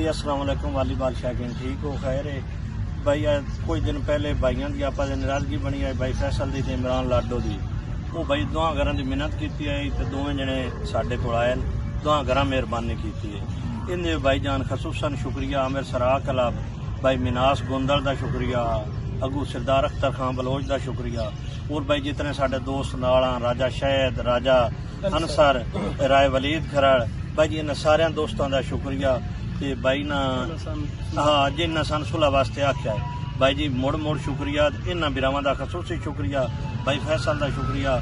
अस्सलाम वालेकुम वालीबाल शौकीन ठीक हो खैर है भाई। कुछ दिन पहले भाइयों की आपस नाराजगी बनी है भाई फैसल की इमरान लाडो की। वो भाई दोवां घर की मिन्नत की है तो दोवें जने साढ़े को आए दोवां घर मेहरबानी की है। इन्हें भाई जान खसूसन शुक्रिया आमिर सरा कला भाई मिनास गोंदल का शुक्रिया अगू सरदार अख्तर खान बलोच का शुक्रिया और भाई जितने साढ़े दोस्त नाल राजा शहद राजा अनसर राय वलीद खरड़ भाई जी इन्हें सारे दोस्तों का शुक्रिया। ते भाई ना हाँ जिन्हें सन सुलह वास्ते आख्या है भाई जी मुड़ मुड़ शुक्रिया। इन्होंने बिरावां का खसूसी शुक्रिया भाई फैसल का शुक्रिया।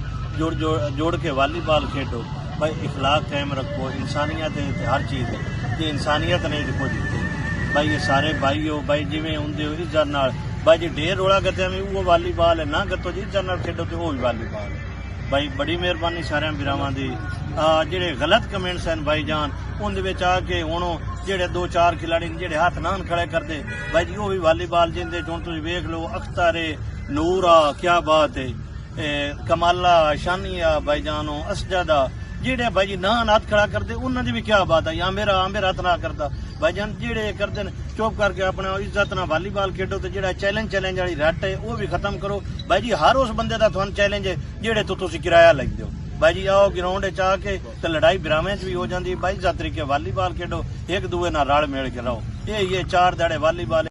जोड़ के वालीबाल खेडो भाई इखलाक कायम रखो इंसानियत हर चीज़ ये इंसानियत ने देखो जीते भाई ये सारे भाई हो भाई जिमें होंगे इज्जत नाल भाई जी ढेर रोड़ा करते में वो वालीबाल है ना कतो जी इज्जत नाल खेडो तो वो भी वालीबाल है भाई। बड़ी मेहरबानी सारे बिरावां दी। जेडे गलत कमेंट्स हैं भाई जान उनके आके हूँ जेडे दो चार खिलाड़ी जेडे हाथ नान खड़े करते भाई जी वो भी वालीबाल जिंदे हूँ तुम वेख लो अख्तर है नूरा क्या बात है कमाला शानिया भाई जानो असजदा जेडे भाई जी नान हाथ खड़ा करते उन्होंने भी क्या बात है या मेरा हाथ ना करता भाई जान जेडे करते चुप करके अपने इज्जत ना वालीबाल खेडो तो जेड़ा चैलेंज वाली रट है वो भी खत्म करो भाई जी। हर उस बंदे का तुहानू चैलेंज है जेडे तो तुसी किराया लग दो भाई जी आओ ग्राउंड च आके तो लड़ाई बिरावें भी हो जाती भाई जा तरीके वालीबाल खेडो एक दूए नाल रल मिल के रहो ये 4 दाड़े वालीबाल